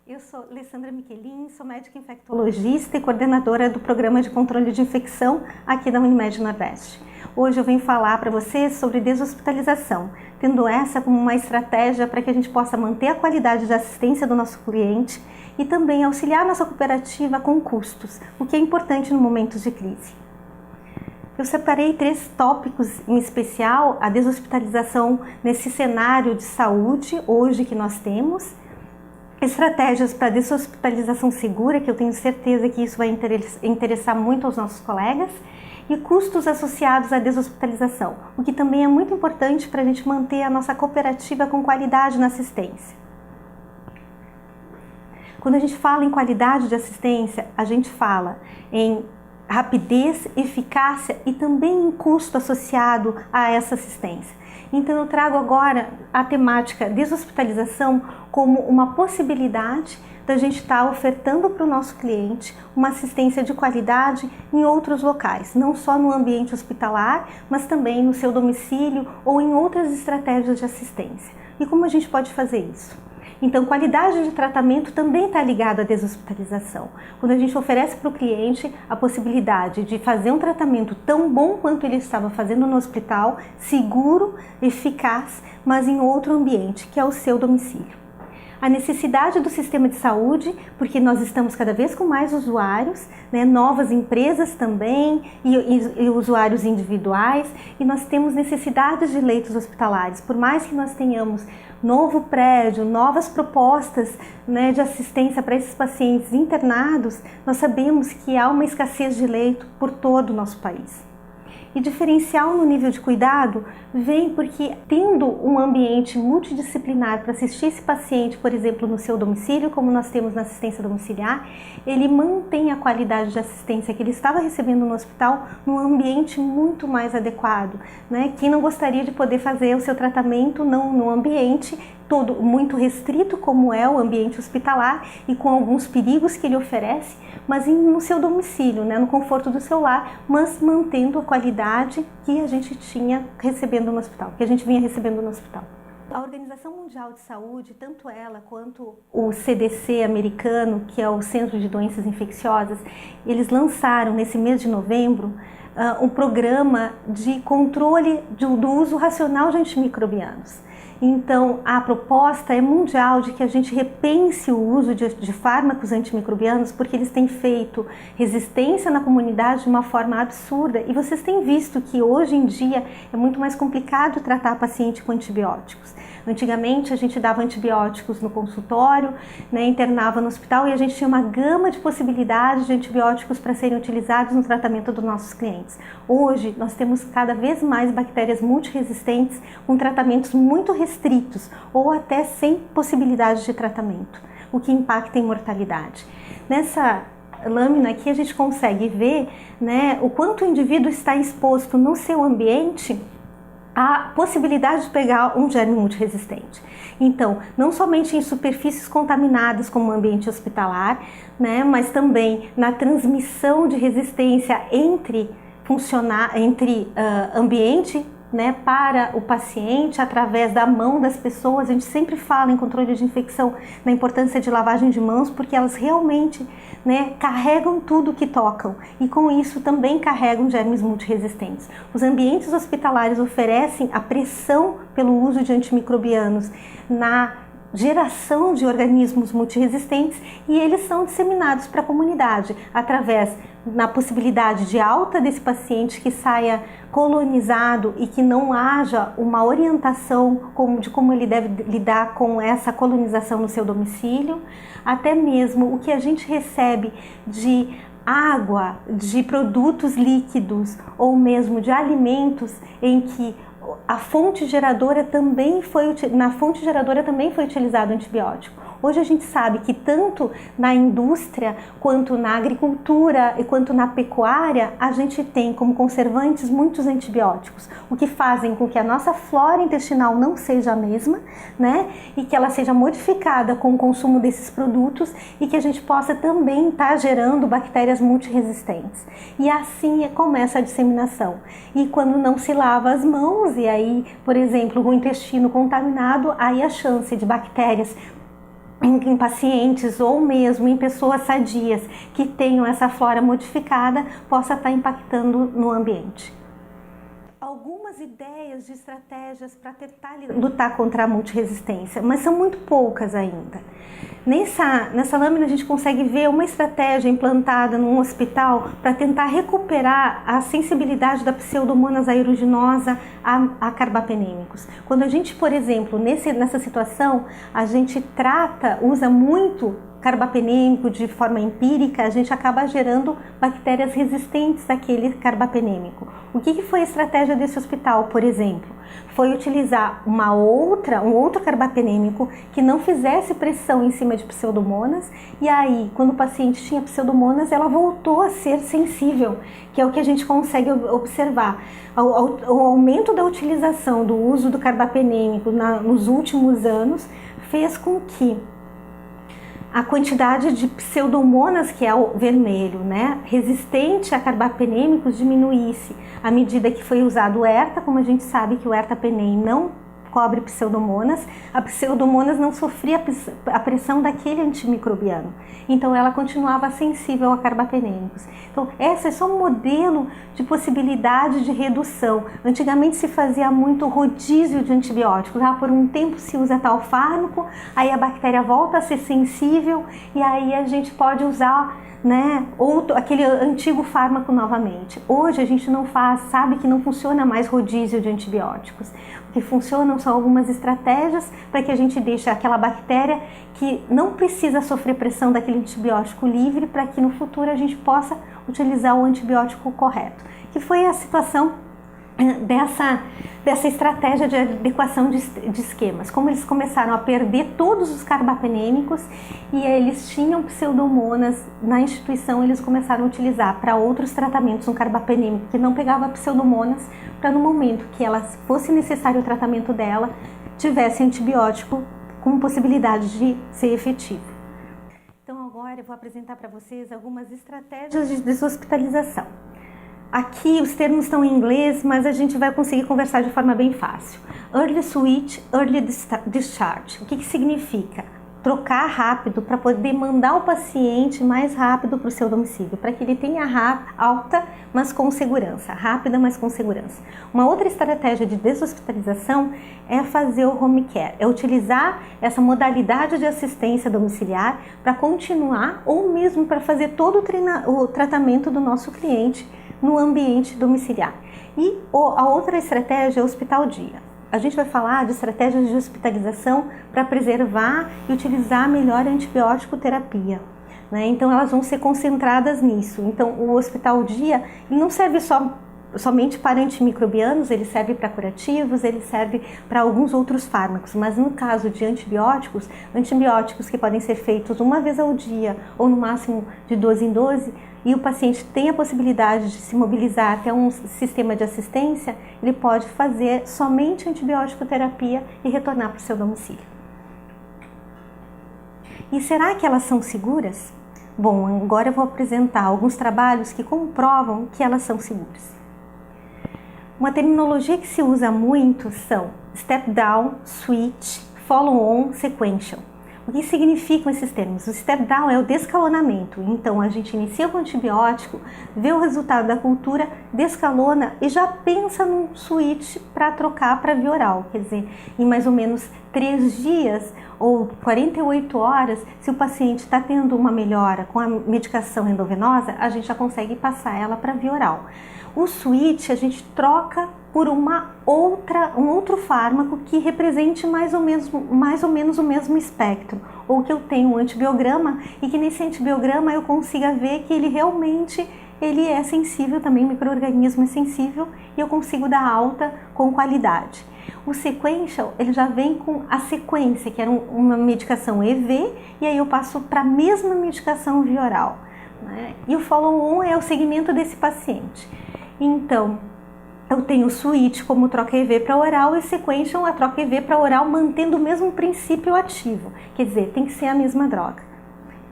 Eu sou Alessandra Michelin, sou médica infectologista e coordenadora do Programa de Controle de Infecção aqui da Unimed Nordeste. Hoje eu venho falar para vocês sobre deshospitalização, tendo essa como uma estratégia para que a gente possa manter a qualidade de assistência do nosso cliente e também auxiliar nossa cooperativa com custos, o que é importante no momento de crise. Eu separei 3 tópicos em especial: a deshospitalização nesse cenário de saúde hoje que nós temos, estratégias para deshospitalização segura, que eu tenho certeza que isso vai interessar muito aos nossos colegas, e custos associados à deshospitalização, o que também é muito importante para a gente manter a nossa cooperativa com qualidade na assistência. Quando a gente fala em qualidade de assistência, a gente fala em rapidez, eficácia e também em custo associado a essa assistência. Então eu trago agora a temática deshospitalização como uma possibilidade da gente estar ofertando para o nosso cliente uma assistência de qualidade em outros locais, não só no ambiente hospitalar, mas também no seu domicílio ou em outras estratégias de assistência. E como a gente pode fazer isso? Então, qualidade de tratamento também está ligada à deshospitalização. Quando a gente oferece para o cliente a possibilidade de fazer um tratamento tão bom quanto ele estava fazendo no hospital, seguro, eficaz, mas em outro ambiente, que é o seu domicílio. A necessidade do sistema de saúde, porque nós estamos cada vez com mais usuários, né, novas empresas também e usuários individuais, e nós temos necessidades de leitos hospitalares. Por mais que nós tenhamos novo prédio, novas propostas, né, de assistência para esses pacientes internados, nós sabemos que há uma escassez de leito por todo o nosso país. E diferencial no nível de cuidado vem porque, tendo um ambiente multidisciplinar para assistir esse paciente, por exemplo, no seu domicílio, como nós temos na assistência domiciliar, ele mantém a qualidade de assistência que ele estava recebendo no hospital num ambiente muito mais adequado, né? Quem não gostaria de poder fazer o seu tratamento não num ambiente todo muito restrito como é o ambiente hospitalar e com alguns perigos que ele oferece, mas no seu domicílio, né, no conforto do seu lar, mas mantendo a qualidade que a gente tinha recebendo no hospital, que a gente vinha recebendo no hospital. A Organização Mundial de Saúde, tanto ela quanto o CDC americano, que é o Centro de Doenças Infecciosas, eles lançaram nesse mês de novembro um programa de controle do uso racional de antimicrobianos. Então, a proposta é mundial de que a gente repense o uso de fármacos antimicrobianos, porque eles têm feito resistência na comunidade de uma forma absurda. E vocês têm visto que hoje em dia é muito mais complicado tratar paciente com antibióticos. Antigamente a gente dava antibióticos no consultório, né, internava no hospital e a gente tinha uma gama de possibilidades de antibióticos para serem utilizados no tratamento dos nossos clientes. Hoje nós temos cada vez mais bactérias multiresistentes com tratamentos muito restritos ou até sem possibilidade de tratamento, o que impacta em mortalidade. Nessa lâmina aqui a gente consegue ver, né, o quanto o indivíduo está exposto no seu ambiente a possibilidade de pegar um germe multiresistente. Então, não somente em superfícies contaminadas como o ambiente hospitalar, né, mas também na transmissão de resistência entre ambiente, né, para o paciente, através da mão das pessoas. A gente sempre fala em controle de infecção, na importância de lavagem de mãos, porque elas realmente, né, carregam tudo que tocam e com isso também carregam germes multiresistentes. Os ambientes hospitalares oferecem a pressão pelo uso de antimicrobianos na geração de organismos multiresistentes e eles são disseminados para a comunidade através na possibilidade de alta desse paciente que saia colonizado e que não haja uma orientação de como ele deve lidar com essa colonização no seu domicílio, até mesmo o que a gente recebe de água, de produtos líquidos ou mesmo de alimentos em que na fonte geradora também foi utilizado antibiótico. Hoje a gente sabe que tanto na indústria, quanto na agricultura e quanto na pecuária, a gente tem como conservantes muitos antibióticos, o que fazem com que a nossa flora intestinal não seja a mesma, né? E que ela seja modificada com o consumo desses produtos e que a gente possa também estar gerando bactérias multiresistentes. E assim começa a disseminação. E quando não se lava as mãos, e aí, por exemplo, o intestino contaminado, aí a chance de bactérias em pacientes ou mesmo em pessoas sadias que tenham essa flora modificada, possa estar impactando no ambiente. Algumas ideias de estratégias para tentar lutar contra a multiresistência, mas são muito poucas ainda. Nessa lâmina a gente consegue ver uma estratégia implantada num hospital para tentar recuperar a sensibilidade da Pseudomonas aeruginosa a carbapenêmicos. Quando a gente, por exemplo, nessa situação, a gente usa muito carbapenêmico de forma empírica, a gente acaba gerando bactérias resistentes àquele carbapenêmico. O que foi a estratégia desse hospital, por exemplo? Foi utilizar um outro carbapenêmico que não fizesse pressão em cima de Pseudomonas, e aí, quando o paciente tinha Pseudomonas, ela voltou a ser sensível, que é o que a gente consegue observar. O aumento da utilização do uso do carbapenêmico nos últimos anos fez com que a quantidade de Pseudomonas, que é o vermelho, né, resistente a carbapenêmicos, diminuísse à medida que foi usado o ERTA. Como a gente sabe que o ertapenem não cobre Pseudomonas, a Pseudomonas não sofria a pressão daquele antimicrobiano, então ela continuava sensível a carbapenêmicos. Então esse é só um modelo de possibilidade de redução. Antigamente se fazia muito rodízio de antibióticos, por um tempo se usa tal fármaco, aí a bactéria volta a ser sensível e aí a gente pode usar, né, aquele antigo fármaco novamente. Hoje a gente não sabe que não funciona mais rodízio de antibióticos. O que funcionam são algumas estratégias para que a gente deixe aquela bactéria que não precisa sofrer pressão daquele antibiótico livre, para que no futuro a gente possa utilizar o antibiótico correto. Que foi a situação dessa estratégia de adequação de esquemas. Como eles começaram a perder todos os carbapenêmicos e eles tinham Pseudomonas na instituição, eles começaram a utilizar para outros tratamentos um carbapenêmico que não pegava Pseudomonas, para no momento que ela fosse necessário o tratamento dela, tivesse antibiótico com possibilidade de ser efetivo. Então agora eu vou apresentar para vocês algumas estratégias de deshospitalização. Aqui os termos estão em inglês, mas a gente vai conseguir conversar de forma bem fácil. Early switch, early discharge. O que significa? Trocar rápido para poder mandar o paciente mais rápido para o seu domicílio, para que ele tenha alta, mas com segurança, rápida, mas com segurança. Uma outra estratégia de deshospitalização é fazer o home care, é utilizar essa modalidade de assistência domiciliar para continuar ou mesmo para fazer todo o tratamento do nosso cliente no ambiente domiciliar. E a outra estratégia é o hospital-dia. A gente vai falar de estratégias de hospitalização para preservar e utilizar melhor a antibiótico terapia, né? Então elas vão ser concentradas nisso. Então o hospital-dia não serve somente para antimicrobianos, ele serve para curativos, ele serve para alguns outros fármacos, mas no caso de antibióticos que podem ser feitos uma vez ao dia ou no máximo de 12 em 12, e o paciente tem a possibilidade de se mobilizar até um sistema de assistência, ele pode fazer somente antibiótico terapia e retornar para o seu domicílio. E será que elas são seguras? Bom, agora eu vou apresentar alguns trabalhos que comprovam que elas são seguras. Uma terminologia que se usa muito são step down, switch, follow on, sequential. O que significam esses termos? O step down é o descalonamento. Então a gente inicia com o antibiótico, vê o resultado da cultura, descalona e já pensa num switch para trocar para via oral. Quer dizer, em mais ou menos 3 dias ou 48 horas, se o paciente está tendo uma melhora com a medicação endovenosa, a gente já consegue passar ela para via oral. O switch a gente troca por um outro fármaco que represente mais ou menos o mesmo espectro, ou que eu tenho um antibiograma e que nesse antibiograma eu consiga ver que ele realmente é sensível também, o micro-organismo é sensível e eu consigo dar alta com qualidade. O sequential, ele já vem com a sequência, que era uma medicação EV, e aí eu passo para a mesma medicação via oral, né? E o follow-on é o segmento desse paciente. Então, eu tenho o switch como troca EV para oral e sequential a troca EV para oral mantendo o mesmo princípio ativo, quer dizer, tem que ser a mesma droga.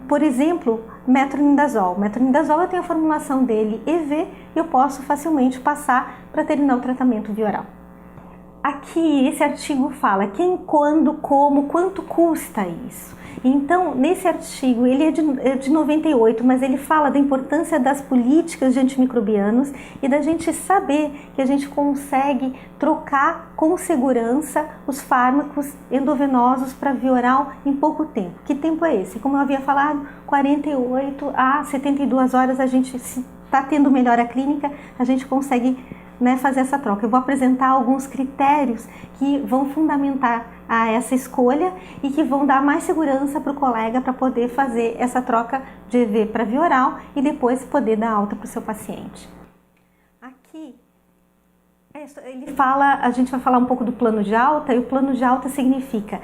Por exemplo, metronidazol. Metronidazol eu tenho a formulação dele EV e eu posso facilmente passar para terminar o tratamento via oral. aqui esse artigo fala quem, quando, como, quanto custa isso. Então, nesse artigo, ele é de 98, mas ele fala da importância das políticas de antimicrobianos e da gente saber que a gente consegue trocar com segurança os fármacos endovenosos para via oral em pouco tempo. Que tempo é esse? Como eu havia falado, 48 a 72 horas a gente está tendo melhora clínica, a gente consegue, né, fazer essa troca. Eu vou apresentar alguns critérios que vão fundamentar essa escolha e que vão dar mais segurança para o colega para poder fazer essa troca de EV para via oral e depois poder dar alta para o seu paciente. Aqui, ele fala, a gente vai falar um pouco do plano de alta, e o plano de alta significa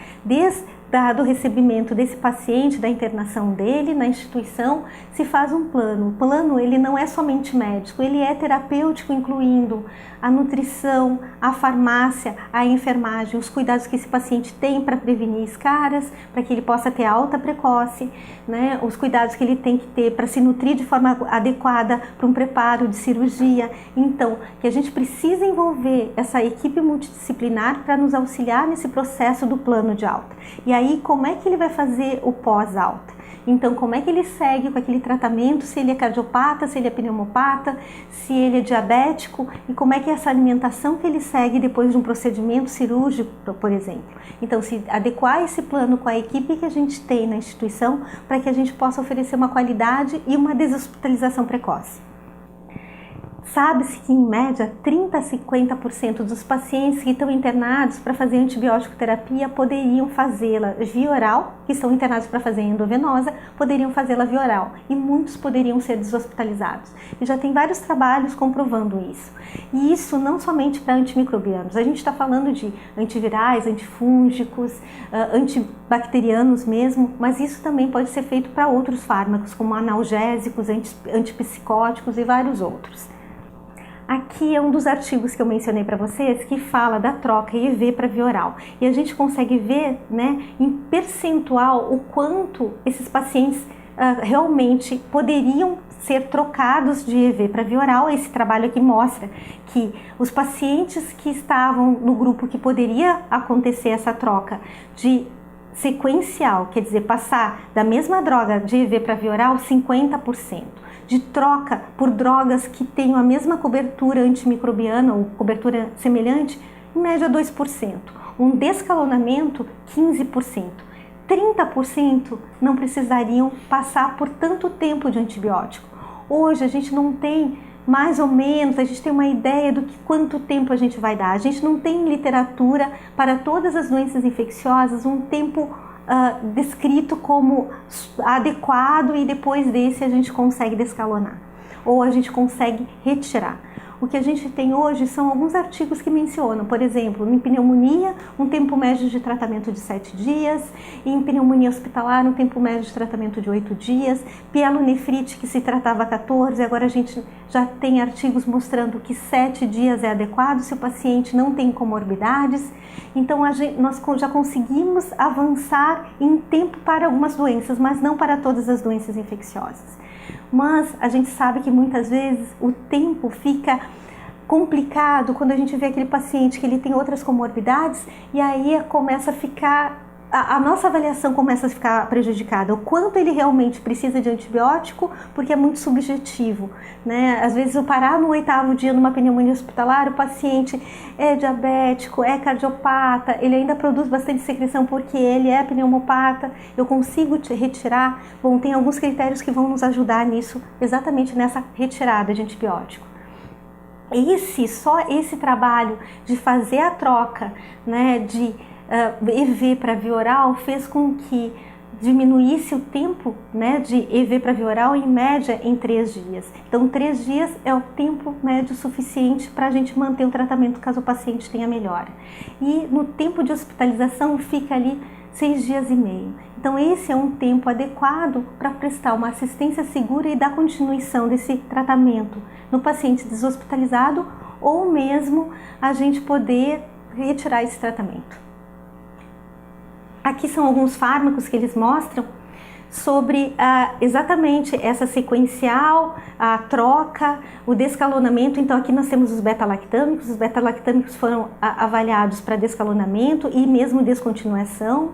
do recebimento desse paciente, da internação dele na instituição, se faz um plano. O plano, ele não é somente médico, ele é terapêutico, incluindo a nutrição, a farmácia, a enfermagem, os cuidados que esse paciente tem para prevenir escaras, para que ele possa ter alta precoce, né? Os cuidados que ele tem que ter para se nutrir de forma adequada para um preparo de cirurgia. Então, que a gente precisa envolver essa equipe multidisciplinar para nos auxiliar nesse processo do plano de alta. E aí, como é que ele vai fazer o pós-alta? Então, como é que ele segue com aquele tratamento, se ele é cardiopata, se ele é pneumopata, se ele é diabético, e como é que é essa alimentação que ele segue depois de um procedimento cirúrgico, por exemplo. Então, se adequar esse plano com a equipe que a gente tem na instituição, para que a gente possa oferecer uma qualidade e uma deshospitalização precoce. Sabe-se que, em média, 30 a 50% dos pacientes que estão internados para fazer antibiótico terapia poderiam fazê-la via oral, que estão internados para fazer endovenosa, poderiam fazê-la via oral, e muitos poderiam ser deshospitalizados. E já tem vários trabalhos comprovando isso. E isso não somente para antimicrobianos, a gente está falando de antivirais, antifúngicos, antibacterianos mesmo, mas isso também pode ser feito para outros fármacos, como analgésicos, antipsicóticos e vários outros. Aqui é um dos artigos que eu mencionei para vocês que fala da troca EV para via oral. E a gente consegue ver, né, em percentual o quanto esses pacientes realmente poderiam ser trocados de EV para via oral. Esse trabalho aqui mostra que os pacientes que estavam no grupo que poderia acontecer essa troca de sequencial, quer dizer, passar da mesma droga de EV para via oral, 50%. De troca por drogas que tenham a mesma cobertura antimicrobiana ou cobertura semelhante, em média 2%. Um descalonamento, 15%. 30% não precisariam passar por tanto tempo de antibiótico. Hoje a gente não tem, mais ou menos, a gente tem uma ideia do que quanto tempo a gente vai dar. A gente não tem literatura para todas as doenças infecciosas um tempo descrito como adequado e depois desse a gente consegue descalonar ou a gente consegue retirar. O que a gente tem hoje são alguns artigos que mencionam, por exemplo, em pneumonia, um tempo médio de tratamento de 7 dias, e em pneumonia hospitalar, um tempo médio de tratamento de 8 dias, pielonefrite, que se tratava 14, agora a gente já tem artigos mostrando que 7 dias é adequado se o paciente não tem comorbidades. Então, nós já conseguimos avançar em tempo para algumas doenças, mas não para todas as doenças infecciosas. Mas a gente sabe que muitas vezes o tempo fica complicado quando a gente vê aquele paciente que ele tem outras comorbidades e aí começa a ficar, a nossa avaliação começa a ficar prejudicada. O quanto ele realmente precisa de antibiótico, porque é muito subjetivo, né? Às vezes eu parar no 8º dia numa pneumonia hospitalar, o paciente é diabético, é cardiopata, ele ainda produz bastante secreção porque ele é pneumopata, eu consigo retirar? Bom, tem alguns critérios que vão nos ajudar nisso, exatamente nessa retirada de antibiótico. Só esse trabalho de fazer a troca, né, de EV para via oral fez com que diminuísse o tempo, né, de EV para via oral em média em 3 dias. Então 3 dias é o tempo médio suficiente para a gente manter o tratamento caso o paciente tenha melhora. E no tempo de hospitalização fica ali 6 dias e meio. Então esse é um tempo adequado para prestar uma assistência segura e dar continuação desse tratamento no paciente deshospitalizado ou mesmo a gente poder retirar esse tratamento. Aqui são alguns fármacos que eles mostram sobre exatamente essa sequencial, a troca, o descalonamento. Então aqui nós temos os beta-lactâmicos. Os beta-lactâmicos foram avaliados para descalonamento e mesmo descontinuação.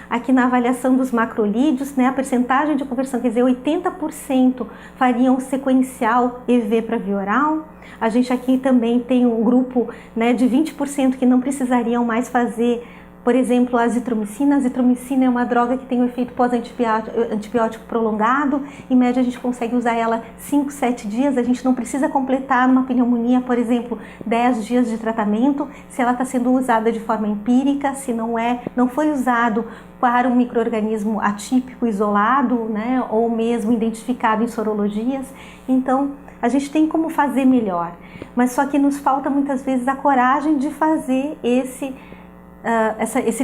Aqui na avaliação dos macrolídeos, né, a percentagem de conversão, quer dizer, 80% fariam sequencial EV para via oral. A gente aqui também tem um grupo, né, de 20% que não precisariam mais fazer, por exemplo, a azitromicina. A azitromicina é uma droga que tem um efeito pós-antibiótico prolongado. Em média, a gente consegue usar ela 5, 7 dias. A gente não precisa completar numa pneumonia, por exemplo, 10 dias de tratamento, se ela está sendo usada de forma empírica, se não foi usado para um micro-organismo atípico, isolado, né, ou mesmo identificado em sorologias. Então, a gente tem como fazer melhor. Mas só que nos falta muitas vezes a coragem de fazer esse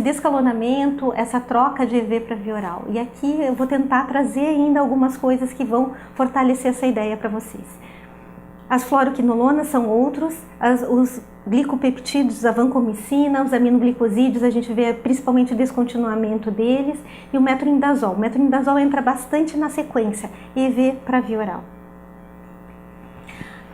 descalonamento, essa troca de EV para via oral. E aqui eu vou tentar trazer ainda algumas coisas que vão fortalecer essa ideia para vocês. As fluoroquinolonas são outros, os glicopeptídeos, a vancomicina, os aminoglicosídeos, a gente vê principalmente o descontinuamento deles, e o metronidazol. O metronidazol entra bastante na sequência, EV para via oral.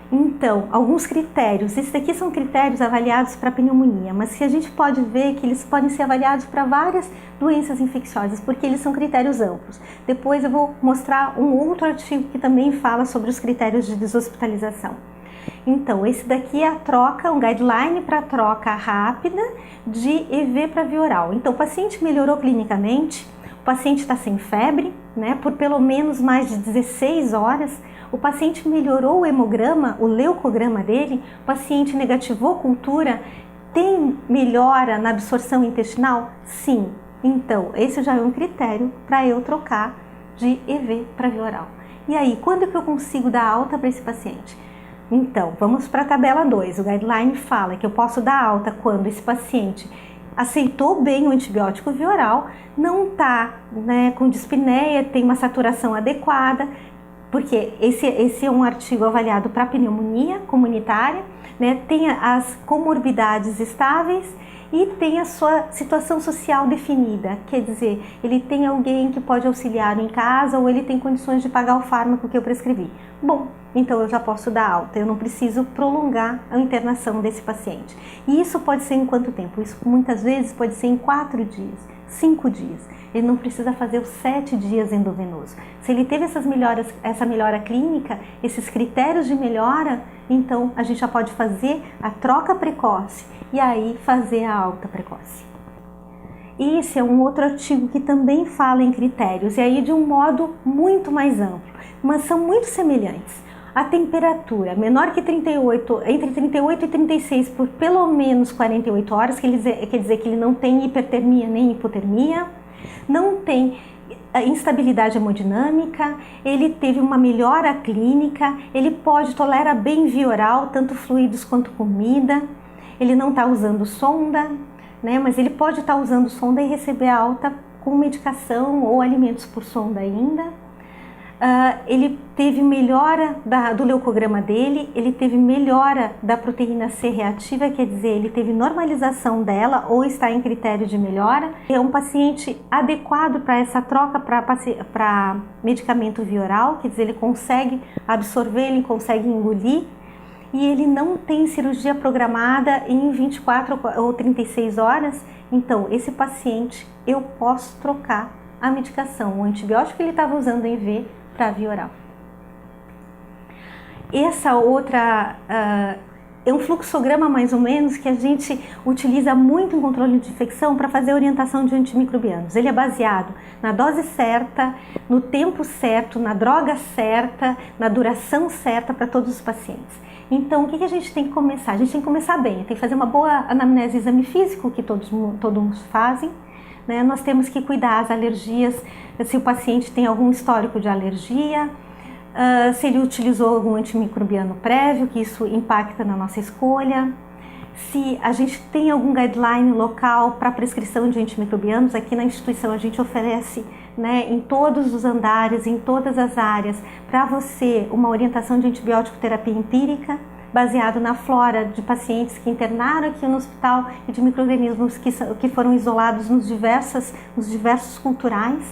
Então, alguns critérios. Esses daqui são critérios avaliados para pneumonia, mas que a gente pode ver que eles podem ser avaliados para várias doenças infecciosas, porque eles são critérios amplos. Depois eu vou mostrar um outro artigo que também fala sobre os critérios de deshospitalização. Então, esse daqui é a troca, um guideline para troca rápida de EV para via oral. Então, o paciente melhorou clinicamente, o paciente está sem febre, né, por pelo menos mais de 16 horas, o paciente melhorou o hemograma, o leucograma dele, o paciente negativou cultura, tem melhora na absorção intestinal? Sim. Então, esse já é um critério para eu trocar de EV para via oral. E aí, quando que eu consigo dar alta para esse paciente? Então, vamos para a tabela 2. O guideline fala que eu posso dar alta quando esse paciente aceitou bem o antibiótico via oral, não está, né, com dispneia, tem uma saturação adequada, porque esse é um artigo avaliado para pneumonia comunitária, né, tem as comorbidades estáveis e tem a sua situação social definida, quer dizer, ele tem alguém que pode auxiliar em casa ou ele tem condições de pagar o fármaco que eu prescrevi. Bom, então eu já posso dar alta, eu não preciso prolongar a internação desse paciente. E isso pode ser em quanto tempo? Isso muitas vezes pode ser em 4 dias, 5 dias. Ele não precisa fazer os 7 dias endovenoso. Se ele teve essa melhora clínica, esses critérios de melhora, então a gente já pode fazer a troca precoce e aí fazer a alta precoce. Esse é um outro artigo que também fala em critérios, e aí de um modo muito mais amplo, mas são muito semelhantes. A temperatura menor que 38, entre 38 e 36 por pelo menos 48 horas, quer dizer que ele não tem hipertermia nem hipotermia, não tem instabilidade hemodinâmica, ele teve uma melhora clínica, ele tolerar bem via oral, tanto fluidos quanto comida, ele não está usando sonda, né, mas ele pode estar usando sonda e receber alta com medicação ou alimentos por sonda ainda. Ele teve melhora do leucograma dele, ele teve melhora da proteína C reativa, quer dizer, ele teve normalização dela ou está em critério de melhora. É um paciente adequado para essa troca para medicamento via oral, quer dizer, ele consegue absorver, ele consegue engolir e ele não tem cirurgia programada em 24 ou 36 horas. Então, esse paciente eu posso trocar a medicação, o antibiótico que ele estava usando em V para via oral. Essa outra é um fluxograma mais ou menos que a gente utiliza muito em controle de infecção para fazer orientação de antimicrobianos. Ele é baseado na dose certa, no tempo certo, na droga certa, na duração certa para todos os pacientes. Então, o que a gente tem que começar? A gente tem que começar bem, tem que fazer uma boa anamnese e exame físico, que todos fazem. Né? Nós temos que cuidar das alergias, se o paciente tem algum histórico de alergia, se ele utilizou algum antimicrobiano prévio, que isso impacta na nossa escolha, se a gente tem algum guideline local para prescrição de antimicrobianos. Aqui na instituição a gente oferece, né, em todos os andares, em todas as áreas, para você uma orientação de antibiótico terapia empírica, baseado na flora de pacientes que internaram aqui no hospital e de micro-organismos que foram isolados nos diversos culturais.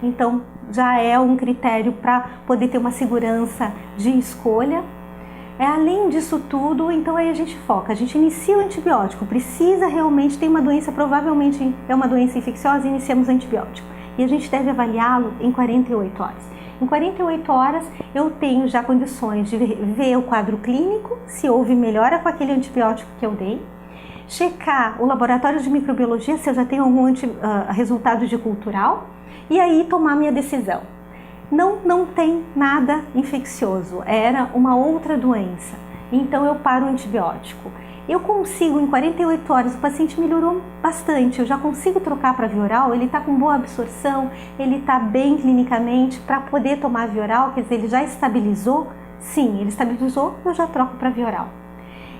então já é um critério para poder ter uma segurança de escolha. Além disso tudo, então aí a gente foca, a gente inicia o antibiótico, precisa realmente, tem uma doença, provavelmente é uma doença infecciosa, iniciamos o antibiótico. E a gente deve avaliá-lo em 48 horas. Em 48 horas eu tenho já condições de ver o quadro clínico, se houve melhora com aquele antibiótico que eu dei, checar o laboratório de microbiologia, se eu já tenho algum resultado de cultural, e aí tomar minha decisão. Não tem nada infeccioso, era uma outra doença, então eu paro o antibiótico. Eu consigo, em 48 horas, o paciente melhorou bastante, eu já consigo trocar para via oral, ele está com boa absorção, ele está bem clinicamente para poder tomar via oral, quer dizer, ele já estabilizou? Sim, ele estabilizou, eu já troco para via oral.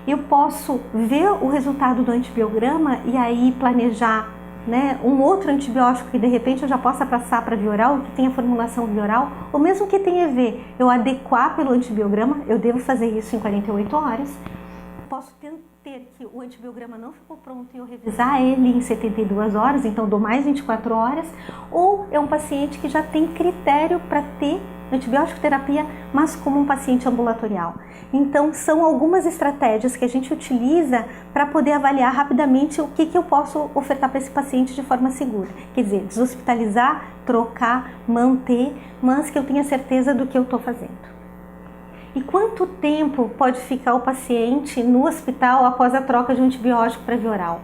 Eu posso ver o resultado do antibiograma e aí planejar, né, um outro antibiótico que de repente eu já possa passar para via oral, que tenha formulação via oral, ou mesmo que tenha EV, eu adequar pelo antibiograma, eu devo fazer isso em 48 horas. Posso ter que o antibiograma não ficou pronto e eu revisar ele em 72 horas, então dou mais 24 horas, ou é um paciente que já tem critério para ter antibiótico terapia, mas como um paciente ambulatorial. Então são algumas estratégias que a gente utiliza para poder avaliar rapidamente o que eu posso ofertar para esse paciente de forma segura. Quer dizer, deshospitalizar, trocar, manter, mas que eu tenha certeza do que eu estou fazendo. E quanto tempo pode ficar o paciente no hospital após a troca de um antibiótico para via oral?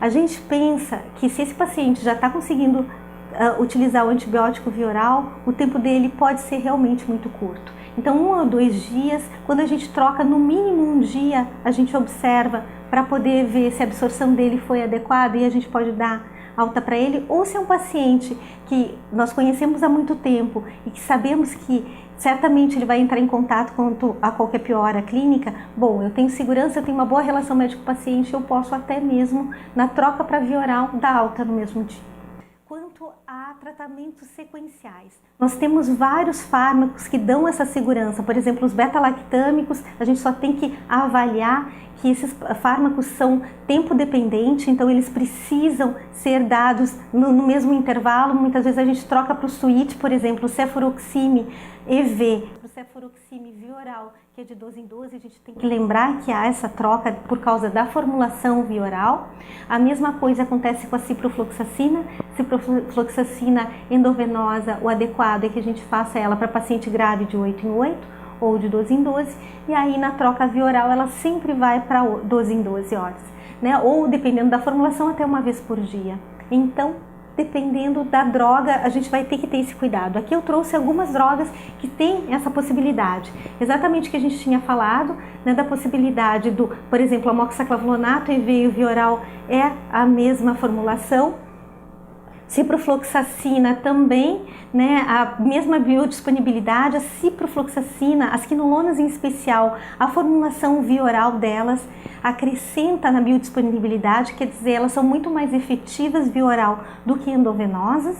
A gente pensa que se esse paciente já está conseguindo utilizar o antibiótico via oral, o tempo dele pode ser realmente muito curto. Então 1 ou 2 dias, quando a gente troca no mínimo um dia, a gente observa para poder ver se a absorção dele foi adequada e a gente pode dar alta para ele, ou se é um paciente que nós conhecemos há muito tempo e que sabemos que certamente ele vai entrar em contato quanto a qualquer piora clínica, bom, eu tenho segurança, eu tenho uma boa relação médico-paciente, eu posso até mesmo, na troca para via oral, dar alta no mesmo dia. Quanto a tratamentos sequenciais, nós temos vários fármacos que dão essa segurança, por exemplo, os beta-lactâmicos, a gente só tem que avaliar que esses fármacos são tempo dependente, então eles precisam ser dados no mesmo intervalo, muitas vezes a gente troca para o suíte, por exemplo, o cefuroxime EV, para o cefuroxime via oral, que é de 12 em 12, a gente tem que lembrar que há essa troca por causa da formulação via oral. A mesma coisa acontece com a ciprofloxacina endovenosa, o adequado é que a gente faça ela para paciente grave de 8 em 8 ou de 12 em 12, e aí na troca via oral ela sempre vai para 12 em 12 horas, né? Ou dependendo da formulação até uma vez por dia. Então, dependendo da droga, a gente vai ter que ter esse cuidado. Aqui eu trouxe algumas drogas que têm essa possibilidade. Exatamente o que a gente tinha falado, né, da possibilidade do, por exemplo, amoxiclavulonato EV e o via oral é a mesma formulação. Ciprofloxacina também, né, a mesma biodisponibilidade, a ciprofloxacina, as quinolonas em especial, a formulação via oral delas acrescenta na biodisponibilidade, quer dizer, elas são muito mais efetivas via oral do que endovenosas.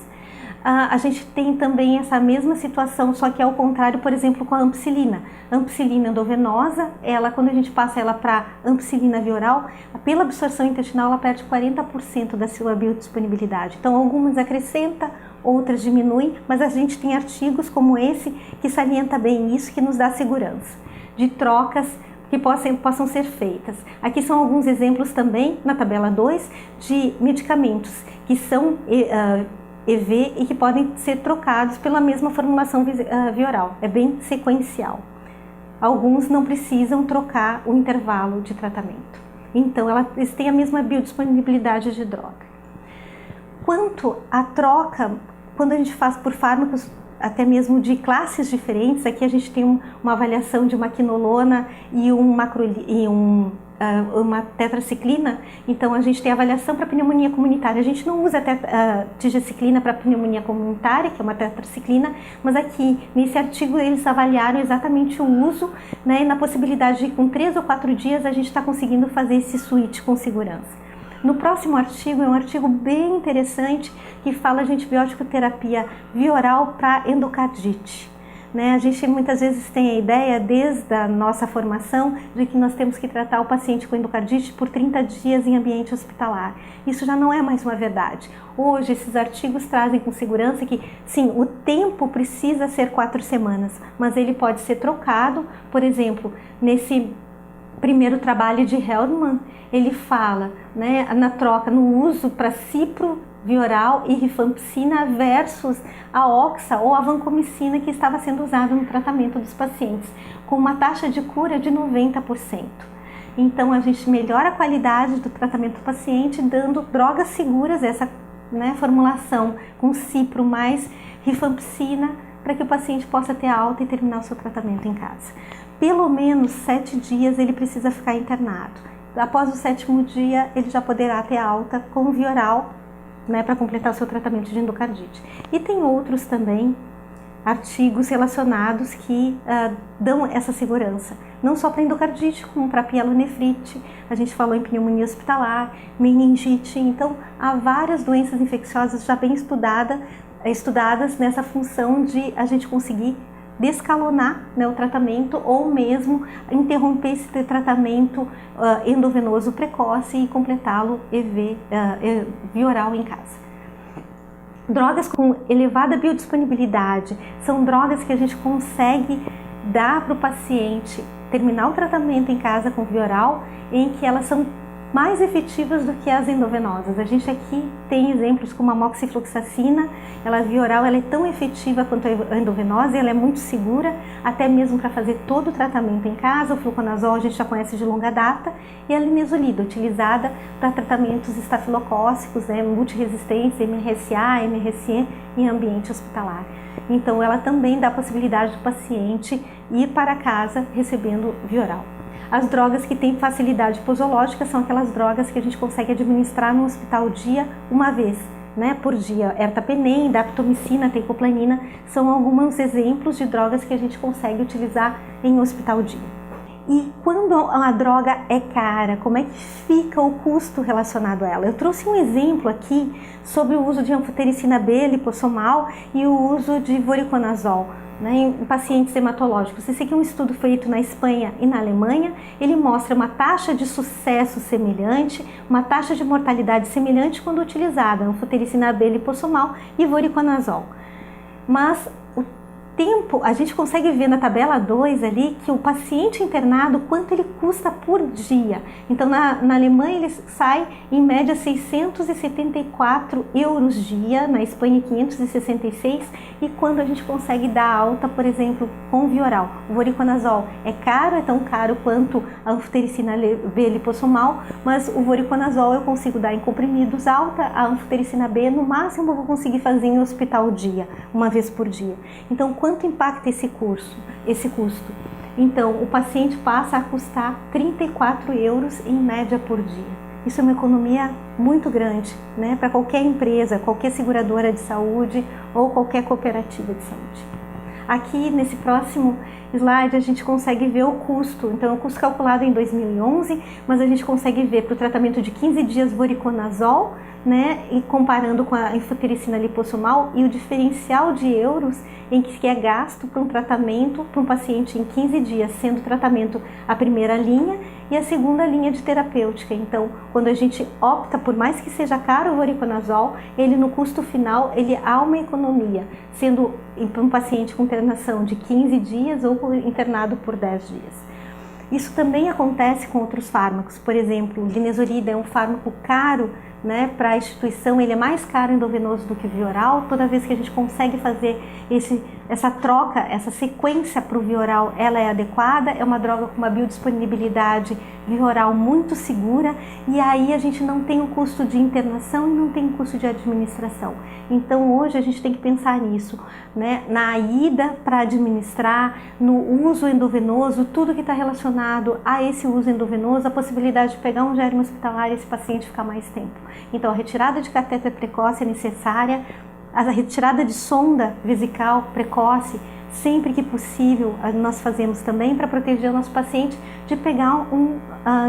A gente tem também essa mesma situação, só que ao contrário, por exemplo, com a ampicilina. A ampicilina endovenosa, ela, quando a gente passa ela para ampicilina via oral, pela absorção intestinal ela perde 40% da sua biodisponibilidade. Então algumas acrescenta, outras diminuem, mas a gente tem artigos como esse que salienta bem isso, que nos dá segurança de trocas que possam ser feitas. Aqui são alguns exemplos também, na tabela 2, de medicamentos que são EV e que podem ser trocados pela mesma formulação via oral. É bem sequencial. Alguns não precisam trocar o intervalo de tratamento. Então, eles têm a mesma biodisponibilidade de droga. Quanto à troca, quando a gente faz por fármacos até mesmo de classes diferentes, aqui a gente tem uma avaliação de uma quinolona e uma tetraciclina, então a gente tem avaliação para pneumonia comunitária. A gente não usa tigecyclina para pneumonia comunitária, que é uma tetraciclina, mas aqui nesse artigo eles avaliaram exatamente o uso, né, e na possibilidade de com 3 ou 4 dias a gente está conseguindo fazer esse switch com segurança. No próximo artigo, é um artigo bem interessante que fala de antibiótico terapia via oral para endocardite. né? A gente muitas vezes tem a ideia, desde a nossa formação, de que nós temos que tratar o paciente com endocardite por 30 dias em ambiente hospitalar. Isso já não é mais uma verdade. Hoje, esses artigos trazem com segurança que, sim, o tempo precisa ser 4 semanas, mas ele pode ser trocado. Por exemplo, nesse primeiro trabalho de Heldman, ele fala, né, na troca, no uso para cipro vioral e rifampicina versus a oxa ou a vancomicina que estava sendo usada no tratamento dos pacientes, com uma taxa de cura de 90%. Então a gente melhora a qualidade do tratamento do paciente dando drogas seguras, essa, né, formulação com cipro mais rifampicina, para que o paciente possa ter alta e terminar o seu tratamento em casa. Pelo menos 7 dias ele precisa ficar internado. Após o 7º dia ele já poderá ter alta com via oral, né, para completar o seu tratamento de endocardite. E tem outros também artigos relacionados que dão essa segurança, não só para endocardite, como para pielonefrite, a gente falou em pneumonia hospitalar, meningite. Então há várias doenças infecciosas já bem estudadas nessa função de a gente conseguir descalonar, né, o tratamento ou mesmo interromper esse tratamento endovenoso precoce e completá-lo via oral em casa. Drogas com elevada biodisponibilidade são drogas que a gente consegue dar para o paciente terminar o tratamento em casa com via oral, em que elas são mais efetivas do que as endovenosas. A gente aqui tem exemplos como a moxifloxacina, ela via oral, ela é tão efetiva quanto a endovenosa, ela é muito segura, até mesmo para fazer todo o tratamento em casa. O fluconazol a gente já conhece de longa data, e a linezolida, utilizada para tratamentos estafilocócicos, né, multiresistentes, MRSA, MRSE, em ambiente hospitalar. Então ela também dá a possibilidade do paciente ir para casa recebendo via oral. As drogas que têm facilidade posológica são aquelas drogas que a gente consegue administrar no hospital dia uma vez, né, por dia. Ertapenem, daptomicina, teicoplanin são alguns exemplos de drogas que a gente consegue utilizar em hospital dia. E quando a droga é cara, como é que fica o custo relacionado a ela? Eu trouxe um exemplo aqui sobre o uso de anfotericina B lipossomal e o uso de voriconazol, né, em pacientes hematológicos. Esse aqui é um estudo feito na Espanha e na Alemanha. Ele mostra uma taxa de sucesso semelhante, uma taxa de mortalidade semelhante quando utilizada anfotericina B lipossomal e voriconazol. Mas tempo, a gente consegue ver na tabela 2 ali que o paciente internado, quanto ele custa por dia. Então na Alemanha ele sai em média 674 euros dia, na Espanha 566, e quando a gente consegue dar alta, por exemplo, com via oral. O voriconazol é caro, é tão caro quanto a anfotericina B lipossomal, mas o voriconazol eu consigo dar em comprimidos alta, a anfotericina B no máximo eu vou conseguir fazer em hospital dia, uma vez por dia. Então quanto impacta esse custo? Então, o paciente passa a custar 34 euros em média por dia. Isso é uma economia muito grande, né, para qualquer empresa, qualquer seguradora de saúde ou qualquer cooperativa de saúde. Aqui nesse próximo slide a gente consegue ver o custo. Então, o custo calculado em 2011, mas a gente consegue ver para o tratamento de 15 dias voriconazol, né, e comparando com a anfotericina lipossomal, e o diferencial de euros em que é gasto para um tratamento para um paciente em 15 dias, sendo o tratamento a primeira linha e a segunda linha de terapêutica. Então, quando a gente opta, por mais que seja caro o voriconazol, ele no custo final ele há uma economia, sendo para um paciente com internação de 15 dias ou internado por 10 dias. Isso também acontece com outros fármacos. Por exemplo, o linezolida é um fármaco caro, né, para a instituição, ele é mais caro endovenoso do que via oral. Toda vez que a gente consegue fazer essa troca, essa sequência para o via oral, ela é adequada, é uma droga com uma biodisponibilidade via oral muito segura, e aí a gente não tem o custo de internação e não tem o custo de administração. Então hoje a gente tem que pensar nisso, né, na ida para administrar, no uso endovenoso, tudo que está relacionado a esse uso endovenoso, a possibilidade de pegar um germe hospitalar e esse paciente ficar mais tempo. Então a retirada de catéter precoce é necessária, a retirada de sonda vesical precoce, sempre que possível, nós fazemos também para proteger o nosso paciente de pegar um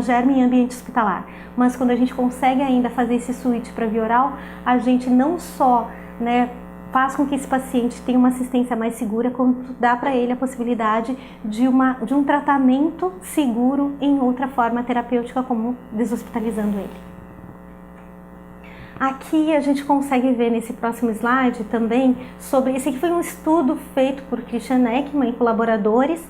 germe em ambiente hospitalar. Mas quando a gente consegue ainda fazer esse switch para via oral, a gente não só, né, faz com que esse paciente tenha uma assistência mais segura quando dá para ele a possibilidade de um tratamento seguro em outra forma terapêutica, como deshospitalizando ele. Aqui a gente consegue ver nesse próximo slide também sobre, esse aqui foi um estudo feito por Christian Ekman e colaboradores,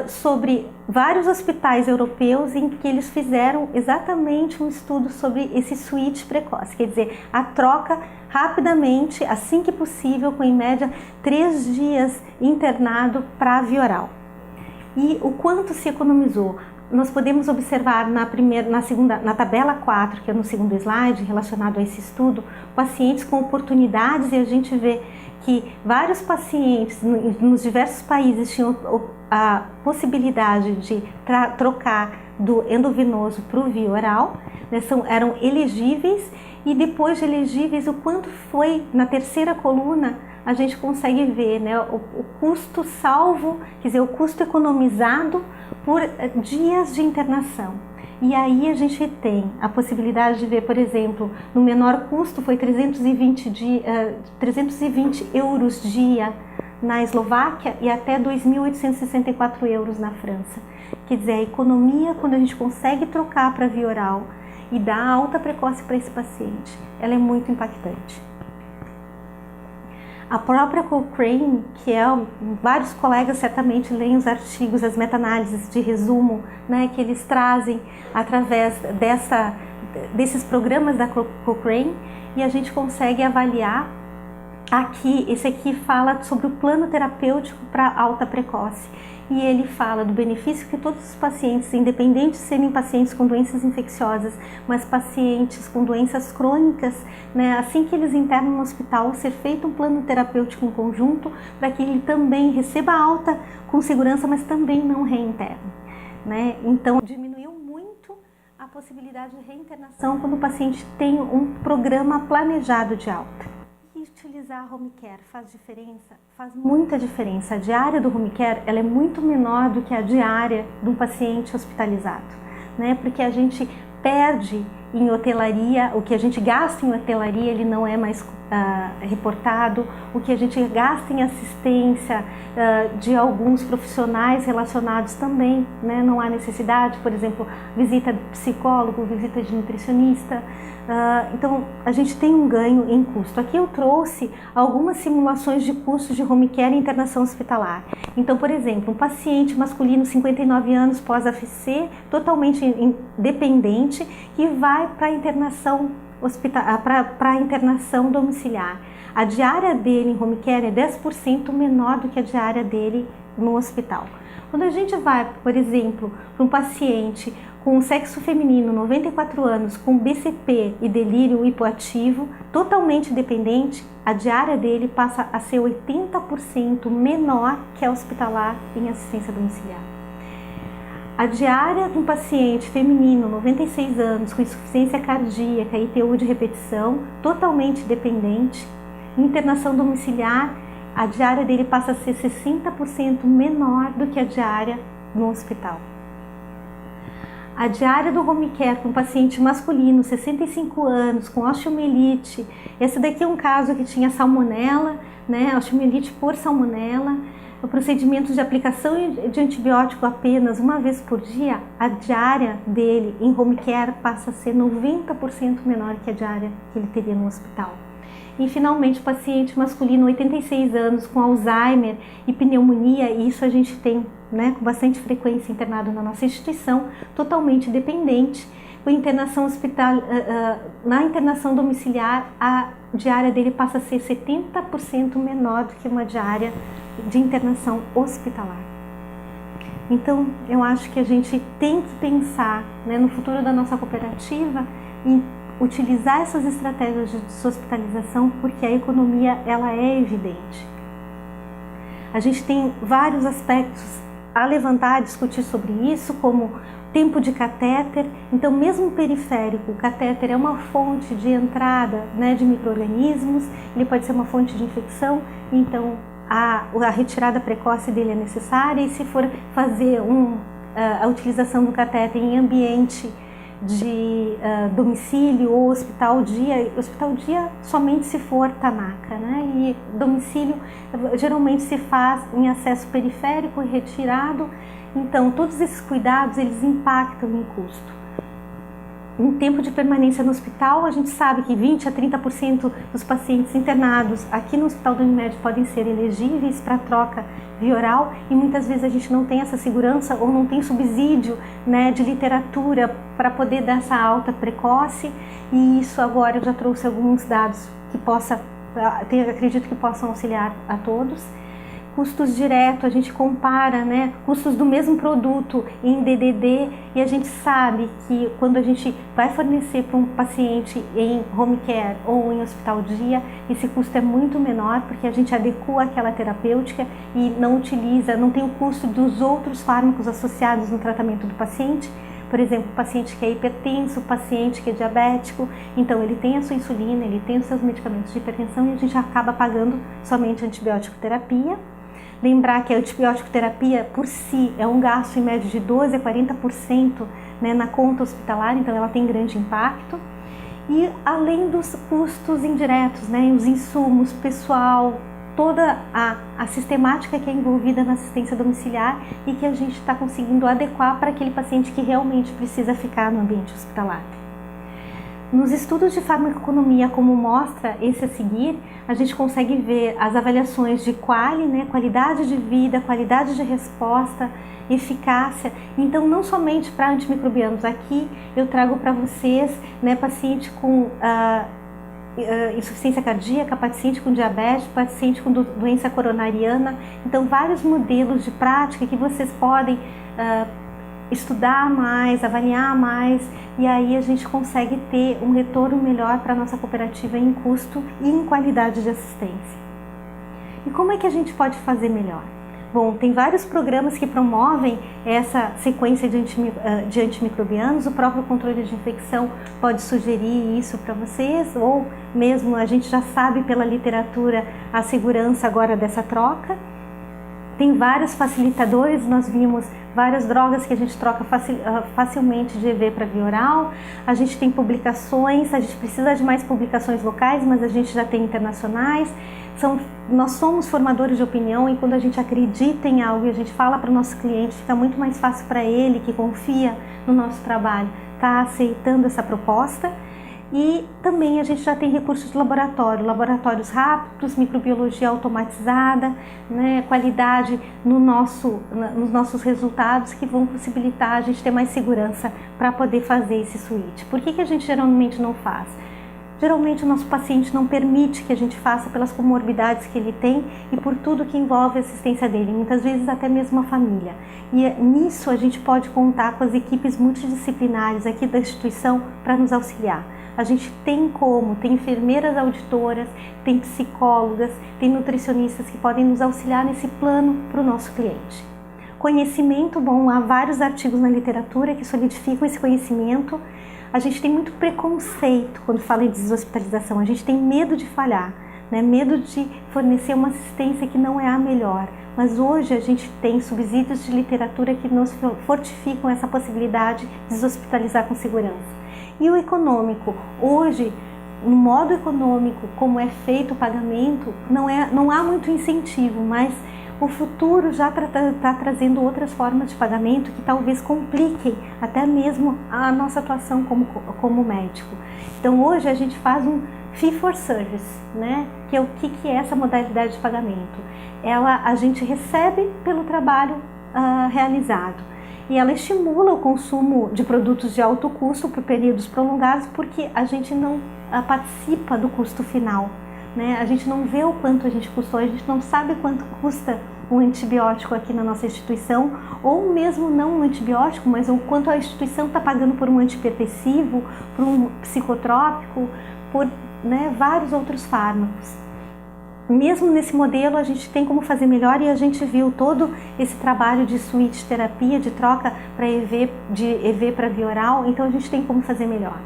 sobre vários hospitais europeus em que eles fizeram exatamente um estudo sobre esse switch precoce, quer dizer, a troca rapidamente, assim que possível, com em média 3 dias internado para via oral. E o quanto se economizou? Nós podemos observar na tabela 4, que é no segundo slide, relacionado a esse estudo, pacientes com oportunidades, e a gente vê que vários pacientes nos diversos países tinham a possibilidade de trocar do endovenoso para o via oral, né, eram elegíveis, e depois de elegíveis, o quanto foi na terceira coluna, a gente consegue ver, né, o custo salvo, quer dizer, o custo economizado por dias de internação. E aí a gente tem a possibilidade de ver, por exemplo, no menor custo foi 320 euros dia na Eslováquia e até 2.864 euros na França. Quer dizer, a economia, quando a gente consegue trocar para via oral e dar alta precoce para esse paciente, ela é muito impactante. A própria Cochrane, que vários colegas certamente leem os artigos, as meta-análises de resumo, né, que eles trazem através desses programas da Cochrane, e a gente consegue avaliar aqui, esse aqui fala sobre o plano terapêutico para alta precoce. E ele fala do benefício que todos os pacientes, independente de serem pacientes com doenças infecciosas, mas pacientes com doenças crônicas, né, assim que eles internam no hospital, ser feito um plano terapêutico em conjunto para que ele também receba alta com segurança, mas também não reinterne, né? Então, diminuiu muito a possibilidade de reinternação quando o paciente tem um programa planejado de alta. Utilizar a home care faz diferença? Faz muita diferença. A diária do home care ela é muito menor do que a diária de um paciente hospitalizado, né? Porque a gente perde em hotelaria, o que a gente gasta em hotelaria ele não é mais reportado, o que a gente gasta em assistência de alguns profissionais relacionados também, né? Não há necessidade, por exemplo, visita de psicólogo, visita de nutricionista. Então a gente tem um ganho em custo. Aqui eu trouxe algumas simulações de custos de home care e internação hospitalar. Então, por exemplo, um paciente masculino 59 anos pós-AVC, totalmente independente, que vai para a internação domiciliar. A diária dele em home care é 10% menor do que a diária dele no hospital. Quando a gente vai, por exemplo, para um paciente com sexo feminino, 94 anos, com BCP e delírio hipoativo, totalmente dependente, a diária dele passa a ser 80% menor que a hospitalar em assistência domiciliar. A diária de um paciente feminino, 96 anos, com insuficiência cardíaca e ITU de repetição, totalmente dependente, em internação domiciliar, a diária dele passa a ser 60% menor do que a diária no hospital. A diária do home care com um paciente masculino, 65 anos, com osteomielite, esse daqui é um caso que tinha salmonela, né, osteomielite por salmonela, o procedimento de aplicação de antibiótico apenas uma vez por dia, a diária dele em home care passa a ser 90% menor que a diária que ele teria no hospital. E finalmente o paciente masculino, 86 anos, com Alzheimer e pneumonia, e isso a gente tem, né, com bastante frequência internado na nossa instituição, totalmente dependente, com internação na internação domiciliar, a diária dele passa a ser 70% menor do que uma diária de internação hospitalar. Então, eu acho que a gente tem que pensar, né, no futuro da nossa cooperativa em utilizar essas estratégias de hospitalização, porque a economia ela é evidente. A gente tem vários aspectos a levantar, a discutir sobre isso, como tempo de catéter. Então, mesmo periférico, o catéter é uma fonte de entrada, né, de micro-organismos, ele pode ser uma fonte de infecção, então a retirada precoce dele é necessária, e se for fazer a utilização do catéter em ambiente de domicílio ou hospital dia somente se for Tanaca, né? E domicílio geralmente se faz em acesso periférico e retirado, então todos esses cuidados eles impactam em custo. Em tempo de permanência no hospital, a gente sabe que 20 a 30% dos pacientes internados aqui no Hospital da Unimed podem ser elegíveis para troca via oral e muitas vezes a gente não tem essa segurança ou não tem subsídio, né, de literatura para poder dar essa alta precoce, e isso agora eu já trouxe alguns dados que acredito que possam auxiliar a todos. Custos diretos, a gente compara, né, custos do mesmo produto em DDD, e a gente sabe que quando a gente vai fornecer para um paciente em home care ou em hospital dia, esse custo é muito menor, porque a gente adequa aquela terapêutica e não tem o custo dos outros fármacos associados no tratamento do paciente. Por exemplo, o paciente que é hipertenso, o paciente que é diabético, então ele tem a sua insulina, ele tem os seus medicamentos de hipertensão e a gente acaba pagando somente antibiótico terapia. Lembrar que a antibiótico terapia por si é um gasto em média de 12 a 40%, né, na conta hospitalar, então ela tem grande impacto. E além dos custos indiretos, né, os insumos, pessoal, toda a sistemática que é envolvida na assistência domiciliar e que a gente está conseguindo adequar para aquele paciente que realmente precisa ficar no ambiente hospitalar. Nos estudos de farmacoeconomia, como mostra esse a seguir, a gente consegue ver as avaliações de qualidade de vida, qualidade de resposta, eficácia. Então, não somente para antimicrobianos, aqui eu trago para vocês, né, paciente com insuficiência cardíaca, paciente com diabetes, paciente com doença coronariana. Então, vários modelos de prática que vocês podem estudar mais, avaliar mais, e aí a gente consegue ter um retorno melhor para a nossa cooperativa em custo e em qualidade de assistência. E como é que a gente pode fazer melhor? Bom, tem vários programas que promovem essa sequência de antimicrobianos, o próprio controle de infecção pode sugerir isso para vocês, ou mesmo a gente já sabe pela literatura a segurança agora dessa troca. Tem vários facilitadores, nós vimos várias drogas que a gente troca facilmente de EV para via oral. A gente tem publicações, a gente precisa de mais publicações locais, mas a gente já tem internacionais. Nós somos formadores de opinião e quando a gente acredita em algo e a gente fala para o nosso cliente, fica muito mais fácil para ele, que confia no nosso trabalho, tá aceitando essa proposta. E também a gente já tem recursos de laboratório, laboratórios rápidos, microbiologia automatizada, né, qualidade nos nossos resultados que vão possibilitar a gente ter mais segurança para poder fazer esse switch. Por que a gente geralmente não faz? Geralmente o nosso paciente não permite que a gente faça pelas comorbidades que ele tem e por tudo que envolve a assistência dele, muitas vezes até mesmo a família. E nisso a gente pode contar com as equipes multidisciplinares aqui da instituição para nos auxiliar. A gente tem enfermeiras auditoras, tem psicólogas, tem nutricionistas que podem nos auxiliar nesse plano para o nosso cliente. Conhecimento, bom, há vários artigos na literatura que solidificam esse conhecimento. A gente tem muito preconceito quando fala em deshospitalização, a gente tem medo de falhar, né? Medo de fornecer uma assistência que não é a melhor. Mas hoje a gente tem subsídios de literatura que nos fortificam essa possibilidade de deshospitalizar com segurança. E o econômico, hoje, no modo econômico, como é feito o pagamento, não há muito incentivo, mas o futuro já está trazendo outras formas de pagamento que talvez compliquem até mesmo a nossa atuação como médico. Então hoje a gente faz um fee for service, né? Que é o que é essa modalidade de pagamento. A gente recebe pelo trabalho realizado. E ela estimula o consumo de produtos de alto custo por períodos prolongados porque a gente não participa do custo final, né? A gente não vê o quanto a gente custou, a gente não sabe quanto custa um antibiótico aqui na nossa instituição, ou mesmo não um antibiótico, mas o quanto a instituição está pagando por um antihipertensivo, por um psicotrópico, por, né, vários outros fármacos. Mesmo nesse modelo a gente tem como fazer melhor e a gente viu todo esse trabalho de switch terapia, de troca para de EV para via oral, então a gente tem como fazer melhor.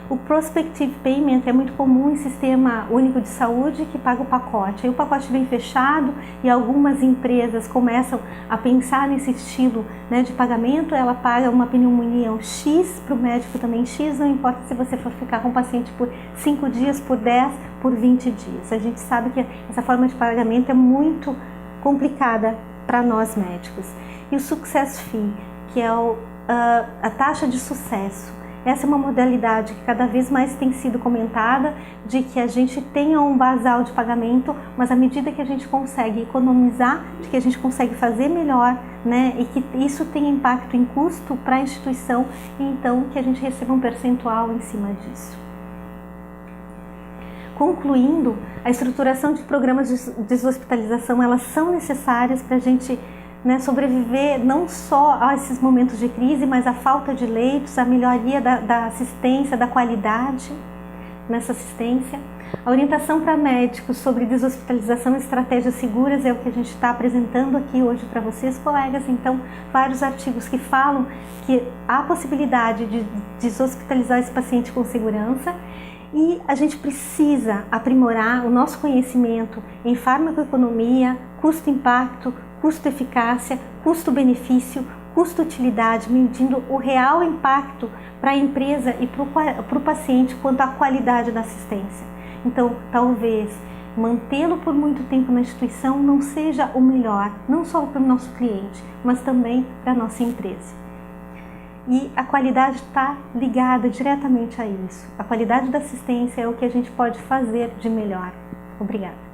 O Prospective Payment é muito comum em Sistema Único de Saúde, que paga o pacote. Aí o pacote vem fechado e algumas empresas começam a pensar nesse estilo, né, de pagamento. Ela paga uma pneumonia X, para o médico também X, não importa se você for ficar com o paciente por 5 dias, por 10, por 20 dias. A gente sabe que essa forma de pagamento é muito complicada para nós médicos. E o Success Fee, que é a taxa de sucesso. Essa é uma modalidade que cada vez mais tem sido comentada, de que a gente tenha um basal de pagamento, mas à medida que a gente consegue economizar, de que a gente consegue fazer melhor, né, e que isso tenha impacto em custo para a instituição, e então que a gente receba um percentual em cima disso. Concluindo, a estruturação de programas de deshospitalização, elas são necessárias para a gente, né, sobreviver não só a esses momentos de crise, mas a falta de leitos, a melhoria da assistência, da qualidade nessa assistência. A orientação para médicos sobre deshospitalização e estratégias seguras é o que a gente está apresentando aqui hoje para vocês, colegas. Então, vários artigos que falam que há possibilidade de deshospitalizar esse paciente com segurança. E a gente precisa aprimorar o nosso conhecimento em farmacoeconomia, custo-impacto, custo-eficácia, custo-benefício, custo-utilidade, medindo o real impacto para a empresa e para o paciente quanto à qualidade da assistência. Então, talvez mantê-lo por muito tempo na instituição não seja o melhor, não só para o nosso cliente, mas também para a nossa empresa. E a qualidade está ligada diretamente a isso. A qualidade da assistência é o que a gente pode fazer de melhor. Obrigada.